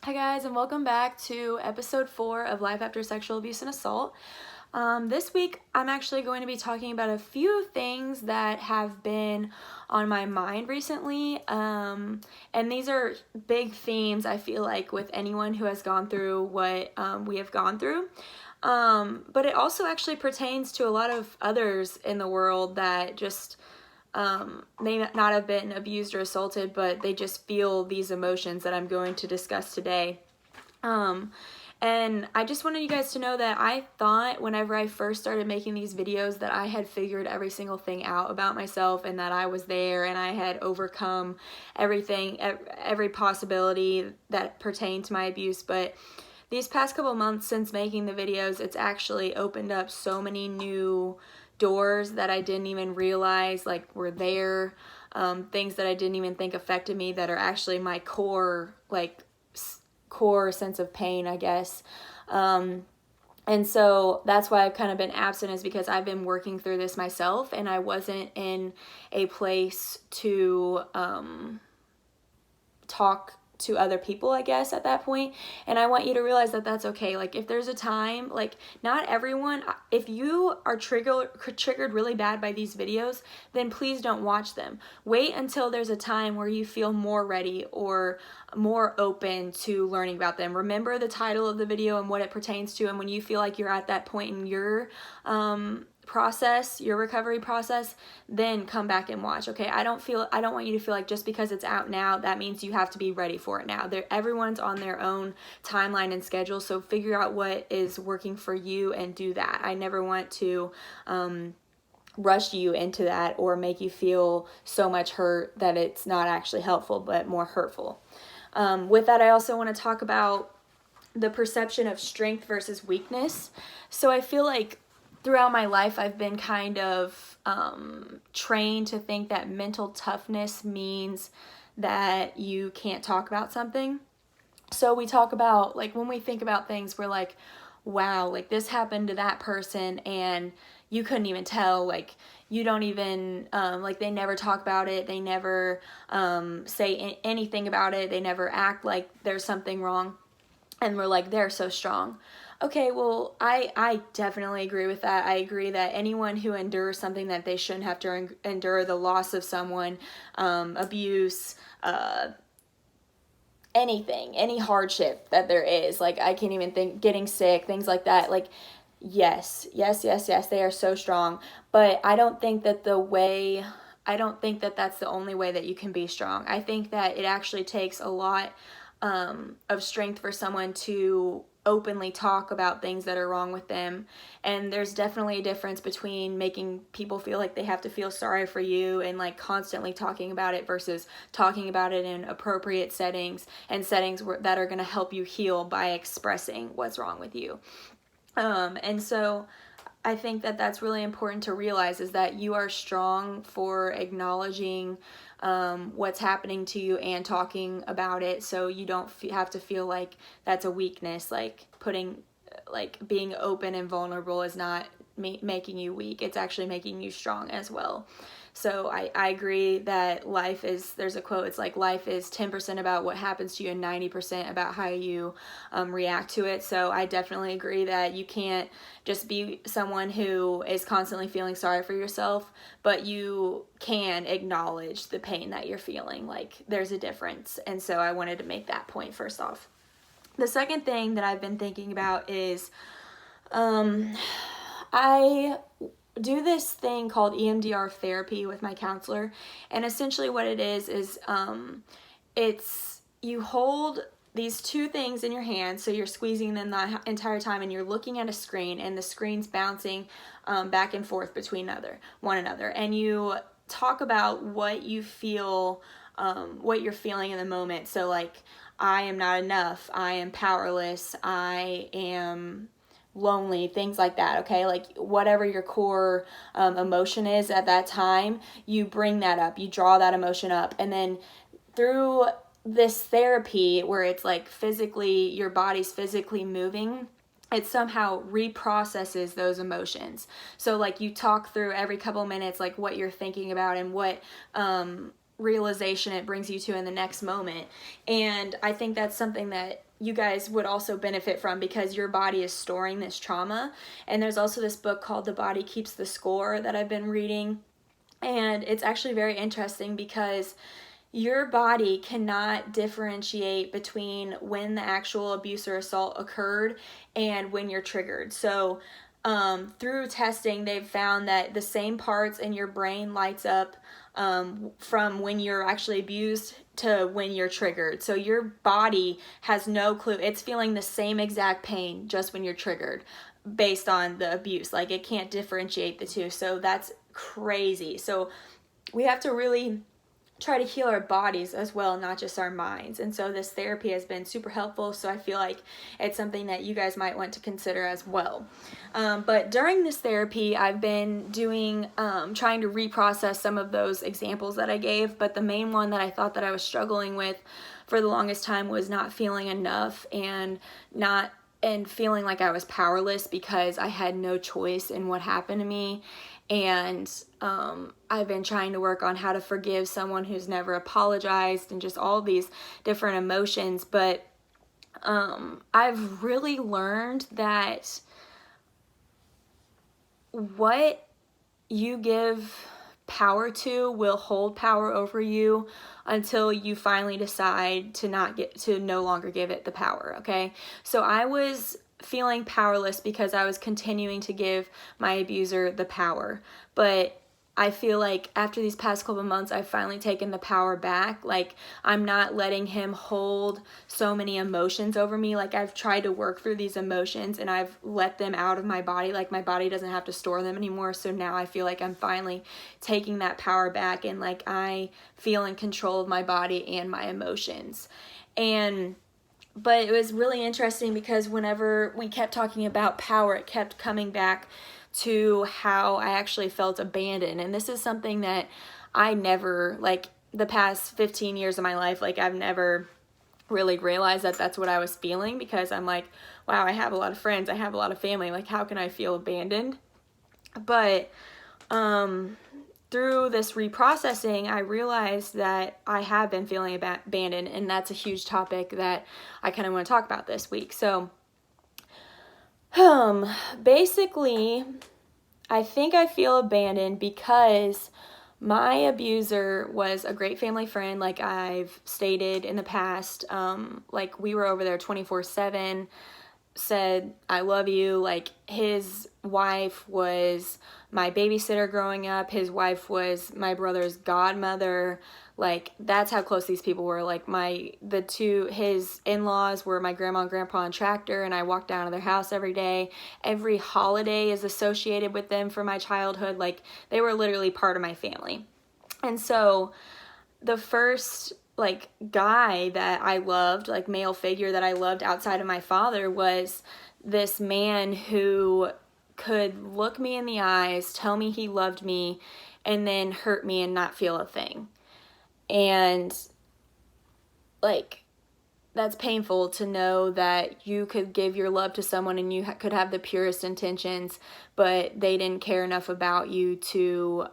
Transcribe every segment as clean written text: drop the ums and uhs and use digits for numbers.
Hi guys, and welcome back to episode 4 of Life After Sexual Abuse and Assault. This week I'm actually going to be talking about a few things that have been on my mind recently, and these are big themes I feel like with anyone who has gone through what we have gone through. But it also actually pertains to a lot of others in the world that just may not have been abused or assaulted, but they just feel these emotions that I'm going to discuss today. Um, and I just wanted you guys to know that I thought whenever I first started making these videos that I had figured every single thing out about myself and that I was there and I had overcome everything, every possibility that pertained to my abuse. But these past couple months since making the videos, it's actually opened up so many new doors that I didn't even realize like were there, things that I didn't even think affected me that are actually my core, core sense of pain, I guess. And so that's why I've kind of been absent, is because I've been working through this myself and I wasn't in a place to talk to other people, I guess, at that point. And I want you to realize that that's okay. Like, if there's a time, like, not everyone, if you are triggered really bad by these videos, then please don't watch them. Wait until there's a time where you feel more ready or more open to learning about them. Remember the title of the video and what it pertains to, and when you feel like you're at that point in your process, your recovery process, then come back and watch. Okay, I don't want you to feel like just because it's out now that means you have to be ready for it now. Everyone's on their own timeline and schedule, so figure out what is working for you and do that. I never want to rush you into that or make you feel so much hurt that it's not actually helpful but more hurtful. With that, I also want to talk about the perception of strength versus weakness. So I feel like throughout my life, I've been kind of trained to think that mental toughness means that you can't talk about something. So we talk about, like, when we think about things, we're like, wow, like this happened to that person and you couldn't even tell, like, you don't even, like, they never talk about it. They never say anything about it. They never act like there's something wrong. And we're like, they're so strong. Okay, well, I definitely agree with that. I agree that anyone who endures something that they shouldn't have to endure, the loss of someone, abuse, anything, any hardship that there is, like, I can't even think, getting sick, things like that, like, yes, they are so strong. But I don't think that that's the only way that you can be strong. I think that it actually takes a lot of strength for someone to openly talk about things that are wrong with them. And there's definitely a difference between making people feel like they have to feel sorry for you and like constantly talking about it versus talking about it in appropriate settings and settings that are going to help you heal by expressing what's wrong with you. And so I think that that's really important to realize, is that you are strong for acknowledging what's happening to you and talking about it, so you don't have to feel like that's a weakness. Like being open and vulnerable is not making you weak. It's actually making you strong as well. So I agree that there's a quote, it's like life is 10% about what happens to you and 90% about how you react to it. So I definitely agree that you can't just be someone who is constantly feeling sorry for yourself, but you can acknowledge the pain that you're feeling. Like, there's a difference. And so I wanted to make that point first off. The second thing that I've been thinking about is I do this thing called EMDR therapy with my counselor, and essentially what it is it's you hold these two things in your hand, so you're squeezing them the entire time, and you're looking at a screen, and the screen's bouncing back and forth between one another, and you talk about what you feel, what you're feeling in the moment. So like, I am not enough, I am powerless, I am lonely, things like that. Okay, like whatever your core emotion is at that time, you bring that up, you draw that emotion up, and then through this therapy where it's like physically, your body's physically moving, it somehow reprocesses those emotions. So like, you talk through every couple minutes like what you're thinking about and realization it brings you to in the next moment. And I think that's something that you guys would also benefit from, because your body is storing this trauma. And there's also this book called The Body Keeps the Score that I've been reading. And it's actually very interesting because your body cannot differentiate between when the actual abuse or assault occurred and when you're triggered. So through testing, they've found that the same parts in your brain lights up from when you're actually abused to when you're triggered. So your body has no clue. It's feeling the same exact pain just when you're triggered based on the abuse. Like, it can't differentiate the two. So that's crazy. So we have to really try to heal our bodies as well, not just our minds. And so this therapy has been super helpful. So I feel like it's something that you guys might want to consider as well. But during this therapy, I've been doing, trying to reprocess some of those examples that I gave. But the main one that I thought that I was struggling with for the longest time was not feeling enough and feeling like I was powerless because I had no choice in what happened to me. And I've been trying to work on how to forgive someone who's never apologized and just all these different emotions. But I've really learned that what you give power to will hold power over you until you finally decide to no longer give it the power. Okay. So I was feeling powerless because I was continuing to give my abuser the power. But I feel like after these past couple of months, I've finally taken the power back. Like, I'm not letting him hold so many emotions over me. Like, I've tried to work through these emotions and I've let them out of my body. Like, my body doesn't have to store them anymore. So now I feel like I'm finally taking that power back, and like I feel in control of my body and my emotions. But it was really interesting because whenever we kept talking about power, it kept coming back to how I actually felt abandoned. And this is something that I never, like, the past 15 years of my life, like, I've never really realized that that's what I was feeling, because I'm like, wow, I have a lot of friends, I have a lot of family, like, how can I feel abandoned? But through this reprocessing, I realized that I have been feeling abandoned, and that's a huge topic that I kind of want to talk about this week. So, basically, I think I feel abandoned because my abuser was a great family friend, like I've stated in the past. Like, we were over there 24/7, said, I love you. Like, his wife was my babysitter growing up. His wife was my brother's godmother. Like, that's how close these people were. Like, his in-laws were my grandma and grandpa on tractor, and I walked down to their house every day. Every holiday is associated with them for my childhood. Like, they were literally part of my family. And so the first like guy that I loved, like male figure that I loved outside of my father, was this man who could look me in the eyes, tell me he loved me, and then hurt me and not feel a thing. And like, that's painful to know that you could give your love to someone and you could have the purest intentions, but they didn't care enough about you to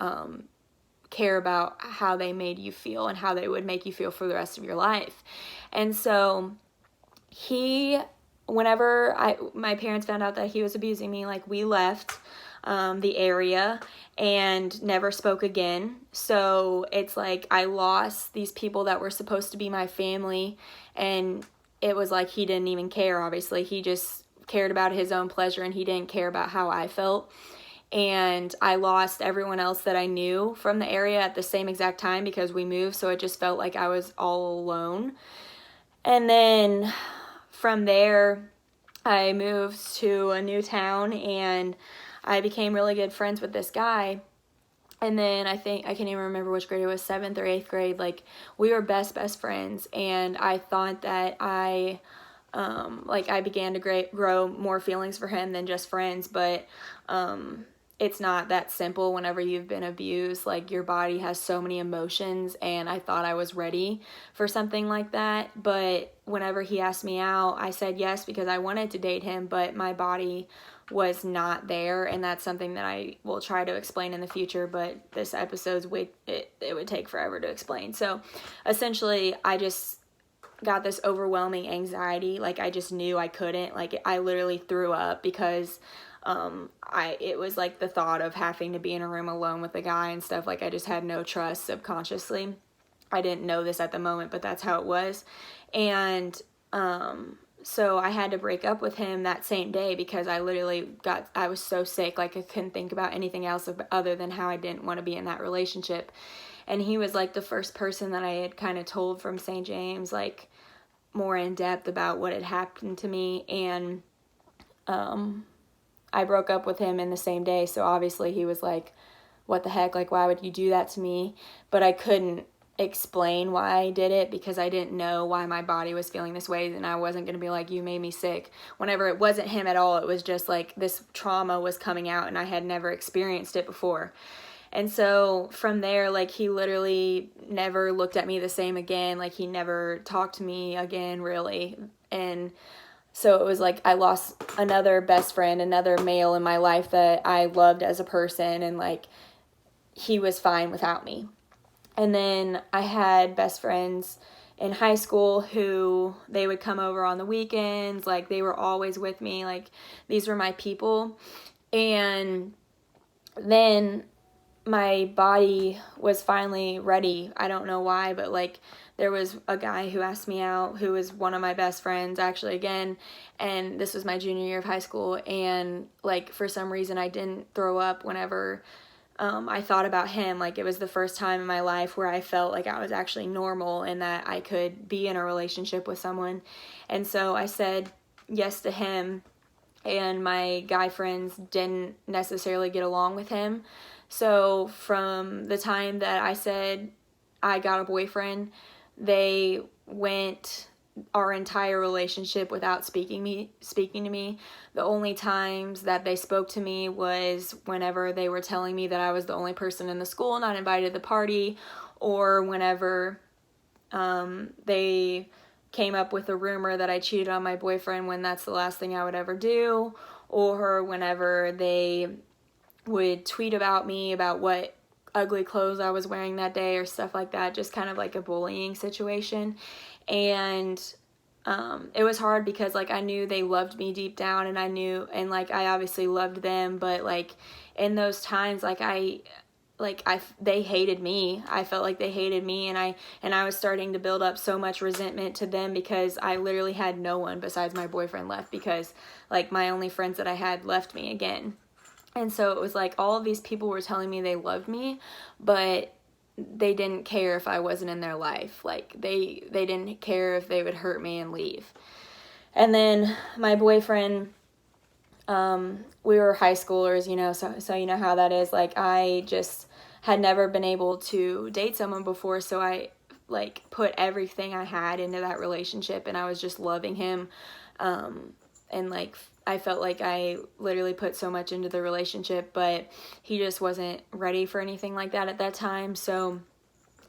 care about how they made you feel and how they would make you feel for the rest of your life. And so whenever my parents found out that he was abusing me, like, we left the area and never spoke again. So it's like I lost these people that were supposed to be my family, and it was like he didn't even care. Obviously, he just cared about his own pleasure and he didn't care about how I felt. And I lost everyone else that I knew from the area at the same exact time because we moved, so it just felt like I was all alone. And then from there, I moved to a new town and I became really good friends with this guy. And then I think, I can't even remember which grade it was, 7th or 8th grade, like, we were best friends. And I thought that I began to grow more feelings for him than just friends. But it's not that simple whenever you've been abused. Like, your body has so many emotions, and I thought I was ready for something like that. But whenever he asked me out, I said yes because I wanted to date him, but my body was not there, and that's something that I will try to explain in the future, but this episode's it would take forever to explain. So essentially, I just got this overwhelming anxiety. Like, I just knew I couldn't. Like, I literally threw up because it was like the thought of having to be in a room alone with a guy and stuff. Like, I just had no trust subconsciously. I didn't know this at the moment, but that's how it was. And so I had to break up with him that same day because I was so sick. Like, I couldn't think about anything else other than how I didn't want to be in that relationship. And he was like the first person that I had kind of told from St. James, like, more in depth about what had happened to me. And I broke up with him in the same day. So obviously he was like, what the heck? Like, why would you do that to me? But I couldn't explain why I did it because I didn't know why my body was feeling this way, and I wasn't going to be like, you made me sick. Whenever it wasn't him at all, it was just like this trauma was coming out and I had never experienced it before. And so from there, like, he literally never looked at me the same again. Like, he never talked to me again, really. And so it was like I lost another best friend, another male in my life that I loved as a person, and like, he was fine without me. And then I had best friends in high school who they would come over on the weekends. Like, they were always with me. Like, these were my people. And then my body was finally ready. I don't know why, but like, there was a guy who asked me out who was one of my best friends, actually, again, and this was my junior year of high school. And like, for some reason I didn't throw up whenever I thought about him. Like, it was the first time in my life where I felt like I was actually normal and that I could be in a relationship with someone. And so I said yes to him, and my guy friends didn't necessarily get along with him. So from the time that I said I got a boyfriend, they went our entire relationship without speaking to me. The only times that they spoke to me was whenever they were telling me that I was the only person in the school not invited to the party, or whenever they came up with a rumor that I cheated on my boyfriend when that's the last thing I would ever do, or whenever they would tweet about me, about what ugly clothes I was wearing that day or stuff like that, just kind of like a bullying situation. And it was hard because like, I knew they loved me deep down, and I knew, and like, I obviously loved them, but like, in those times, they hated me. I felt like they hated me, and I was starting to build up so much resentment to them because I literally had no one besides my boyfriend left, because like, my only friends that I had left me again. And so it was like, all of these people were telling me they loved me, but they didn't care if I wasn't in their life. Like, they didn't care if they would hurt me and leave. And then my boyfriend, we were high schoolers, you know, so you know how that is. Like, I just had never been able to date someone before, so I like put everything I had into that relationship, and I was just loving him. And like, I felt like I literally put so much into the relationship, but he just wasn't ready for anything like that at that time. So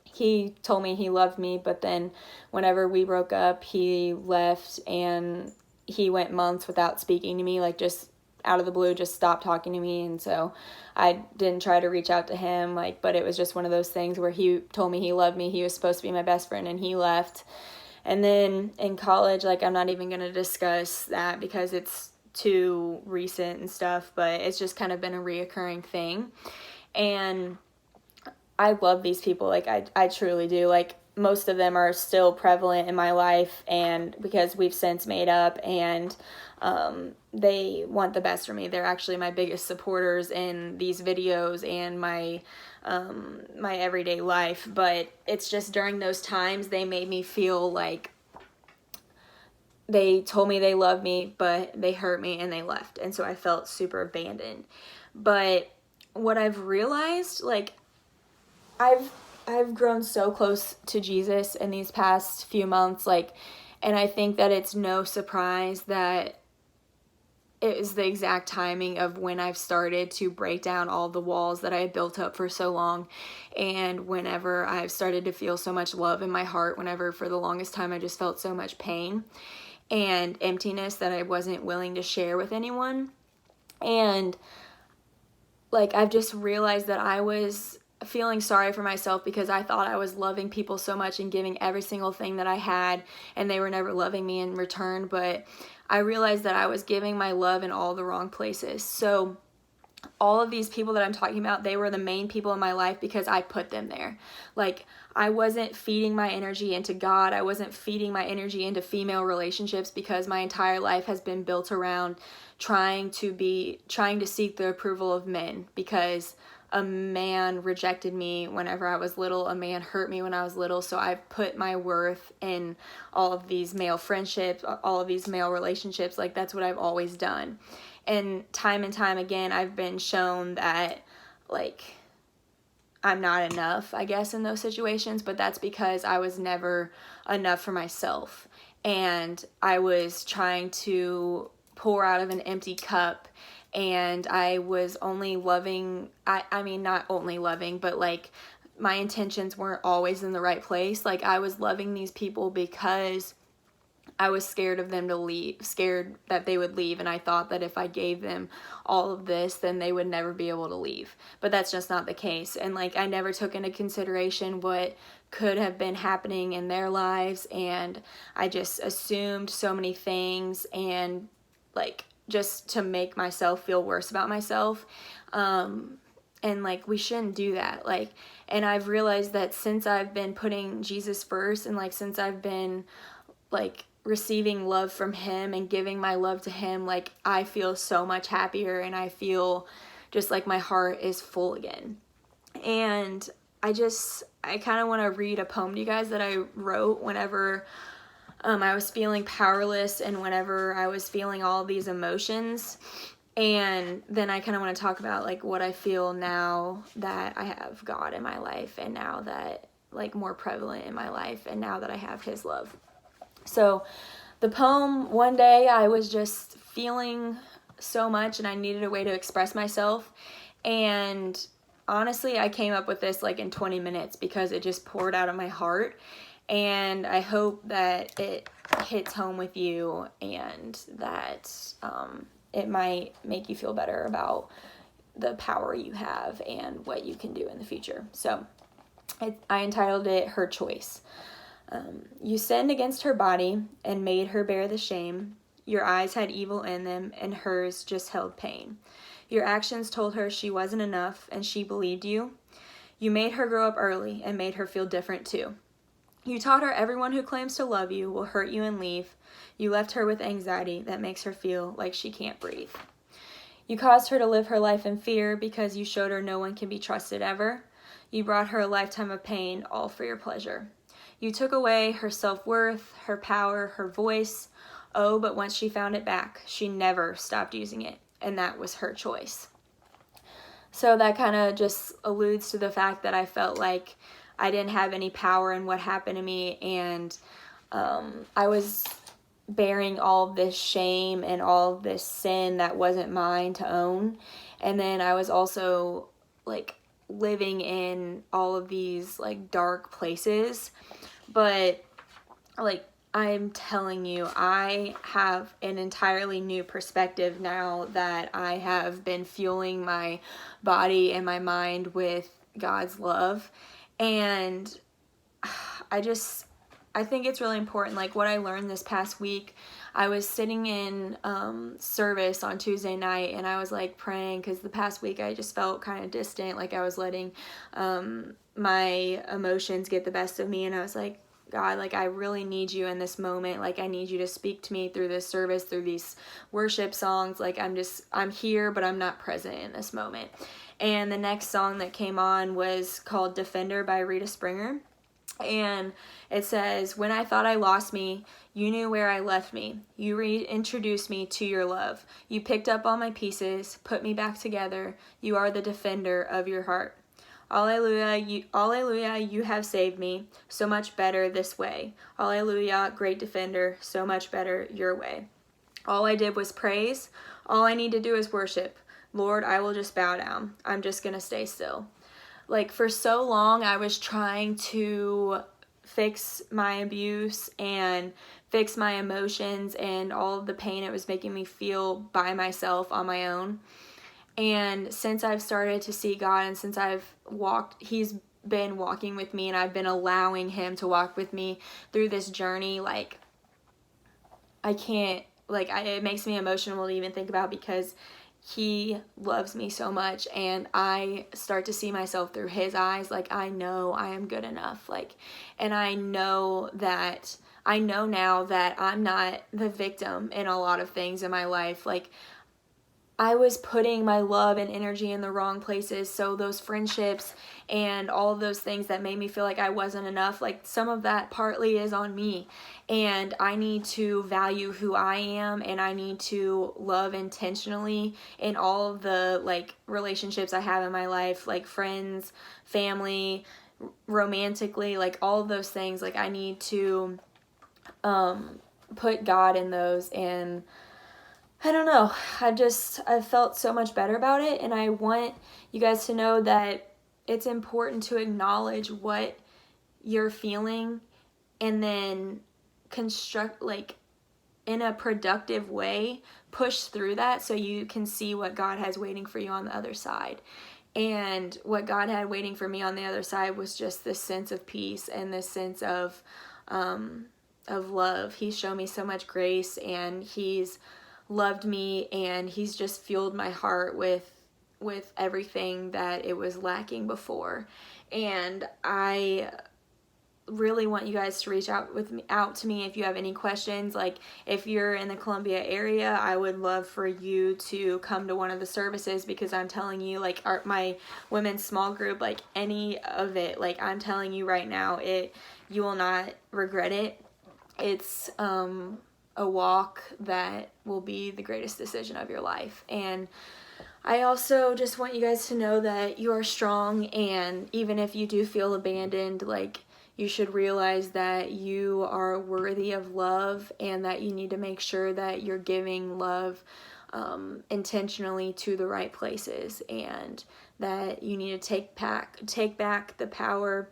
he told me he loved me, but then whenever we broke up, he left, and he went months without speaking to me, like, just out of the blue, just stopped talking to me. And so I didn't try to reach out to him, like, but it was just one of those things where he told me he loved me. He was supposed to be my best friend, and he left. And then in college, like, I'm not even going to discuss that because it's too recent and stuff, but it's just kind of been a reoccurring thing. And I love these people. Like, I truly do. Like, most of them are still prevalent in my life, and because we've since made up, and they want the best for me. They're actually my biggest supporters in these videos and my everyday life. But it's just during those times they made me feel like they told me they loved me, but they hurt me and they left. And so I felt super abandoned. But what I've realized, like, I've grown so close to Jesus in these past few months, like, and I think that it's no surprise that it was the exact timing of when I've started to break down all the walls that I had built up for so long. And whenever I've started to feel so much love in my heart, whenever for the longest time I just felt so much pain and emptiness that I wasn't willing to share with anyone. And like, I've just realized that I was feeling sorry for myself because I thought I was loving people so much and giving every single thing that I had, and they were never loving me in return. But I realized that I was giving my love in all the wrong places. So all of these people that I'm talking about, they were the main people in my life because I put them there. Like, I wasn't feeding my energy into God. I wasn't feeding my energy into female relationships because my entire life has been built around trying to seek the approval of men, because a man rejected me whenever I was little. A man hurt me when I was little. So I put my worth in all of these male friendships, all of these male relationships. Like, that's what I've always done. And time again, I've been shown that, like, I'm not enough, I guess, in those situations. But that's because I was never enough for myself. And I was trying to pour out of an empty cup. And I was only loving, I mean, not only loving, but like, my intentions weren't always in the right place. Like, I was loving these people because I was scared of them to leave, scared that they would leave. And I thought that if I gave them all of this, then they would never be able to leave. But that's just not the case. And like, I never took into consideration what could have been happening in their lives. And I just assumed so many things, and like, just to make myself feel worse about myself. And like, we shouldn't do that. Like, and I've realized that since I've been putting Jesus first, and like, since I've been like receiving love from him and giving my love to him, like, I feel so much happier, and I feel just like my heart is full again. And I kind of want to read a poem to you guys that I wrote whenever I was feeling powerless and whenever I was feeling all these emotions. And then I kind of want to talk about like what I feel now that I have God in my life, and now that, like, more prevalent in my life, and now that I have his love. So the poem, one day I was just feeling so much and I needed a way to express myself. And honestly, I came up with this like in 20 minutes because it just poured out of my heart. And I hope that it hits home with you, and that it might make you feel better about the power you have and what you can do in the future. So I entitled it Her Choice. You sinned against her body and made her bear the shame. Your eyes had evil in them, and hers just held pain. Your actions told her she wasn't enough, and she believed you. You made her grow up early and made her feel different too. You taught her everyone who claims to love you will hurt you and leave. You left her with anxiety that makes her feel like she can't breathe. You caused her to live her life in fear because you showed her no one can be trusted ever. You brought her a lifetime of pain, all for your pleasure. You took away her self-worth, her power, her voice. Oh, but once she found it back, she never stopped using it, and that was her choice. So that kind of just alludes to the fact that I felt like I didn't have any power in what happened to me, and I was bearing all this shame and all this sin that wasn't mine to own. And then I was also like living in all of these like dark places. But like, I'm telling you, I have an entirely new perspective now that I have been fueling my body and my mind with God's love. And I think it's really important. Like, what I learned this past week, I was sitting in service on Tuesday night, and I was like praying, because the past week I just felt kind of distant, like I was letting my emotions get the best of me. And I was like, God, like, I really need you in this moment. Like, I need you to speak to me through this service, through these worship songs. Like, I'm here, but I'm not present in this moment. And the next song that came on was called Defender by Rita Springer. And it says, when I thought I lost me, you knew where I left me. You reintroduced me to your love. You picked up all my pieces, put me back together. You are the defender of your heart. Alleluia, you have saved me. So much better this way. Alleluia, great defender, so much better your way. All I did was praise. All I need to do is worship. Lord, I will just bow down. I'm just going to stay still. Like, for so long, I was trying to fix my abuse and fix my emotions and all of the pain it was making me feel by myself on my own. And since I've started to see God, and since He's been walking with me, and I've been allowing Him to walk with me through this journey, like, I can't, like, it makes me emotional to even think about, because He loves me so much, and I start to see myself through His eyes. Like, I know I am good enough, like, and I know now that I'm not the victim in a lot of things in my life. Like, I was putting my love and energy in the wrong places. So those friendships and all of those things that made me feel like I wasn't enough, like, some of that partly is on me. And I need to value who I am, and I need to love intentionally in all of the, like, relationships I have in my life, like friends, family, romantically, like, all of those things. Like, I need to put God in those. And I don't know, I felt so much better about it, and I want you guys to know that it's important to acknowledge what you're feeling, and then construct, like, in a productive way, push through that so you can see what God has waiting for you on the other side. And what God had waiting for me on the other side was just this sense of peace and this sense of love. He's shown me so much grace, and He's loved me, and He's just fueled my heart with everything that it was lacking before. And I really want you guys to reach out to me if you have any questions. Like, if you're in the Columbia area, I would love for you to come to one of the services, because I'm telling you, like, my women's small group, like, any of it, like, I'm telling you right now, you will not regret it. It's a walk that will be the greatest decision of your life. And I also just want you guys to know that you are strong, and even if you do feel abandoned, like, you should realize that you are worthy of love, and that you need to make sure that you're giving love intentionally to the right places, and that you need to take back the power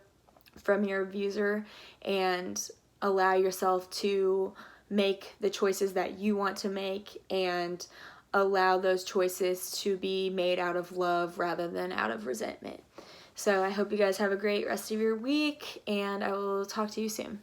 from your abuser and allow yourself to make the choices that you want to make, and allow those choices to be made out of love rather than out of resentment. So I hope you guys have a great rest of your week, and I will talk to you soon.